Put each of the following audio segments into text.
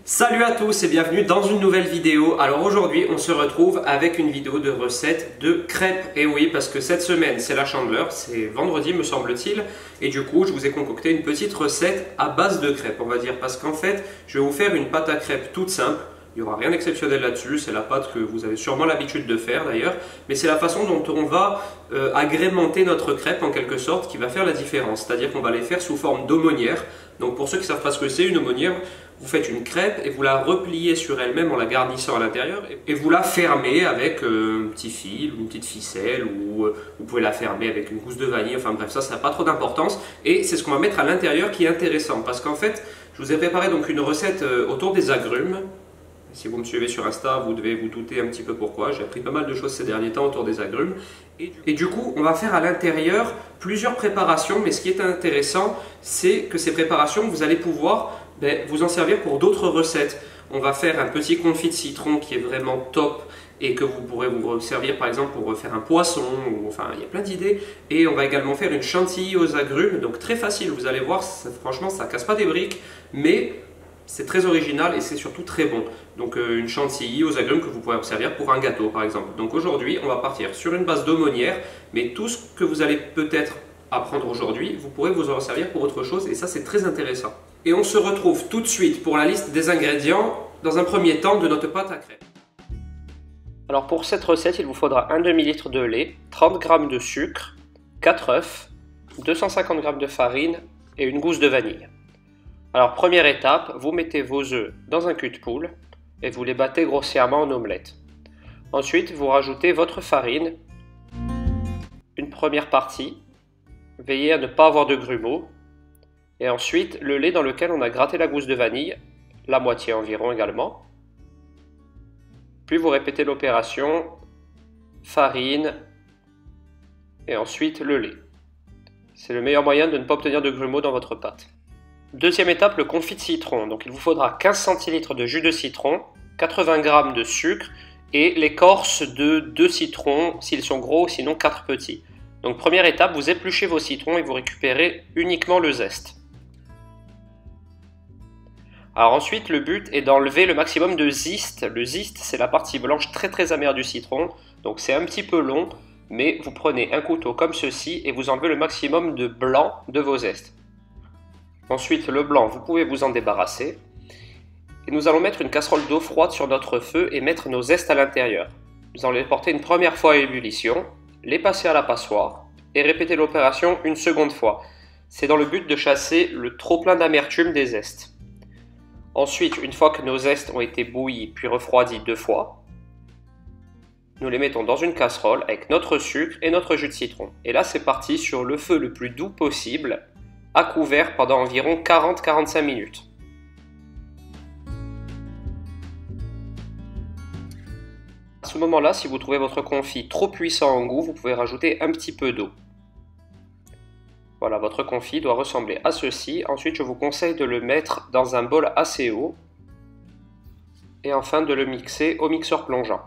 Salut à tous et bienvenue dans une nouvelle vidéo. Alors aujourd'hui on se retrouve avec une vidéo de recette de crêpes. Et oui, parce que cette semaine c'est la Chandeleur, c'est vendredi me semble-t-il. Et du coup je vous ai concocté une petite recette à base de crêpes, on va dire. Parce qu'en fait je vais vous faire une pâte à crêpes toute simple. Il n'y aura rien d'exceptionnel là-dessus, c'est la pâte que vous avez sûrement l'habitude de faire d'ailleurs. Mais c'est la façon dont on va agrémenter notre crêpe en quelque sorte qui va faire la différence. C'est-à-dire qu'on va les faire sous forme d'aumônière. Donc pour ceux qui ne savent pas ce que c'est une aumônière, vous faites une crêpe et vous la repliez sur elle-même en la garnissant à l'intérieur et vous la fermez avec un petit fil ou une petite ficelle ou vous pouvez la fermer avec une gousse de vanille, enfin bref, ça n'a pas trop d'importance et c'est ce qu'on va mettre à l'intérieur qui est intéressant parce qu'en fait je vous ai préparé donc une recette autour des agrumes. Si vous me suivez sur Insta, vous devez vous douter un petit peu pourquoi. J'ai appris pas mal de choses ces derniers temps autour des agrumes. Et du coup, on va faire à l'intérieur plusieurs préparations. Mais ce qui est intéressant, c'est que ces préparations, vous allez pouvoir vous en servir pour d'autres recettes. On va faire un petit confit de citron qui est vraiment top et que vous pourrez vous servir par exemple pour faire un poisson. Enfin, il y a plein d'idées. Et on va également faire une chantilly aux agrumes. Donc très facile, vous allez voir, franchement, ça ne casse pas des briques. Mais c'est très original et c'est surtout très bon. Donc une chantilly aux agrumes que vous pourrez servir pour un gâteau par exemple. Donc aujourd'hui on va partir sur une base d'aumônière, mais tout ce que vous allez peut-être apprendre aujourd'hui, vous pourrez vous en servir pour autre chose et ça c'est très intéressant. Et on se retrouve tout de suite pour la liste des ingrédients dans un premier temps de notre pâte à crêpes. Alors pour cette recette il vous faudra un demi-litre de lait, 30 g de sucre, 4 œufs, 250 g de farine et une gousse de vanille. Alors première étape, vous mettez vos œufs dans un cul de poule et vous les battez grossièrement en omelette. Ensuite, vous rajoutez votre farine, une première partie, veillez à ne pas avoir de grumeaux, et ensuite le lait dans lequel on a gratté la gousse de vanille, la moitié environ également. Puis vous répétez l'opération, farine et ensuite le lait. C'est le meilleur moyen de ne pas obtenir de grumeaux dans votre pâte. Deuxième étape, le confit de citron. Donc il vous faudra 15 centilitres de jus de citron, 80 g de sucre et l'écorce de 2 citrons s'ils sont gros, sinon 4 petits. Donc première étape, vous épluchez vos citrons et vous récupérez uniquement le zeste. Alors ensuite, le but est d'enlever le maximum de zeste. Le zeste, c'est la partie blanche très amère du citron. Donc c'est un petit peu long, mais vous prenez un couteau comme ceci et vous enlevez le maximum de blanc de vos zestes. Ensuite, le blanc, vous pouvez vous en débarrasser. Et nous allons mettre une casserole d'eau froide sur notre feu et mettre nos zestes à l'intérieur. Nous allons les porter une première fois à ébullition, les passer à la passoire et répéter l'opération une seconde fois. C'est dans le but de chasser le trop-plein d'amertume des zestes. Ensuite, une fois que nos zestes ont été bouillis puis refroidis 2 fois, nous les mettons dans une casserole avec notre sucre et notre jus de citron. Et là, c'est parti sur le feu le plus doux possible, à couvert pendant environ 40-45 minutes. À ce moment-là, si vous trouvez votre confit trop puissant en goût, vous pouvez rajouter un petit peu d'eau. Voilà, votre confit doit ressembler à ceci. Ensuite, je vous conseille de le mettre dans un bol assez haut et enfin de le mixer au mixeur plongeant.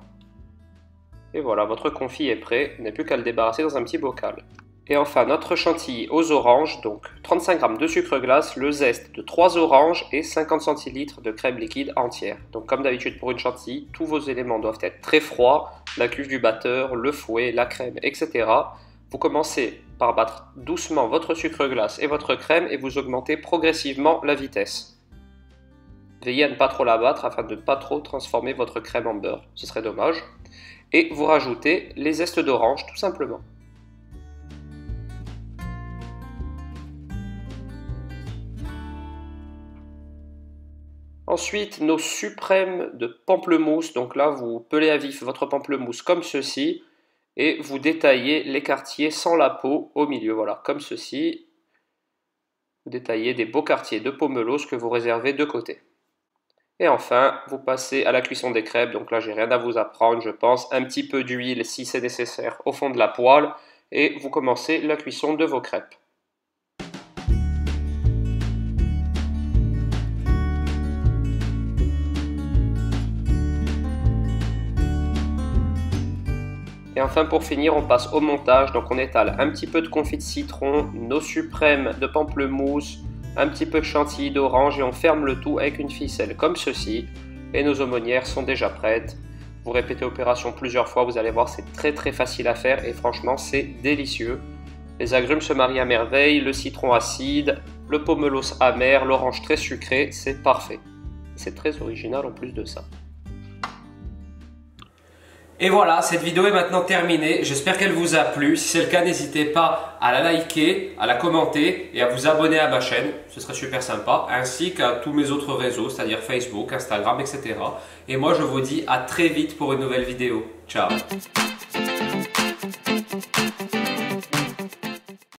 Et voilà, votre confit est prêt, il n'y a plus qu'à le débarrasser dans un petit bocal. Et enfin, notre chantilly aux oranges, donc 35 g de sucre glace, le zeste de 3 oranges et 50 centilitres de crème liquide entière. Donc comme d'habitude pour une chantilly, tous vos éléments doivent être très froids, la cuve du batteur, le fouet, la crème, etc. Vous commencez par battre doucement votre sucre glace et votre crème et vous augmentez progressivement la vitesse. Veillez à ne pas trop la battre afin de ne pas trop transformer votre crème en beurre, ce serait dommage. Et vous rajoutez les zestes d'orange tout simplement. Ensuite, nos suprêmes de pamplemousse. Donc là, vous pelez à vif votre pamplemousse comme ceci et vous détaillez les quartiers sans la peau au milieu. Voilà, comme ceci. Vous détaillez des beaux quartiers de pomelos que vous réservez de côté. Et enfin, vous passez à la cuisson des crêpes. Donc là, j'ai rien à vous apprendre, je pense. Un petit peu d'huile si c'est nécessaire au fond de la poêle et vous commencez la cuisson de vos crêpes. Et enfin pour finir, on passe au montage. Donc on étale un petit peu de confit de citron, nos suprêmes de pamplemousse, un petit peu de chantilly d'orange et on ferme le tout avec une ficelle comme ceci. Et nos aumônières sont déjà prêtes. Vous répétez l'opération plusieurs fois, vous allez voir, c'est très facile à faire et franchement c'est délicieux. Les agrumes se marient à merveille, le citron acide, le pomelos amer, l'orange très sucré, c'est parfait. C'est très original en plus de ça. Et voilà, cette vidéo est maintenant terminée. J'espère qu'elle vous a plu. Si c'est le cas, n'hésitez pas à la liker, à la commenter et à vous abonner à ma chaîne. Ce serait super sympa. Ainsi qu'à tous mes autres réseaux, c'est-à-dire Facebook, Instagram, etc. Et moi, je vous dis à très vite pour une nouvelle vidéo. Ciao!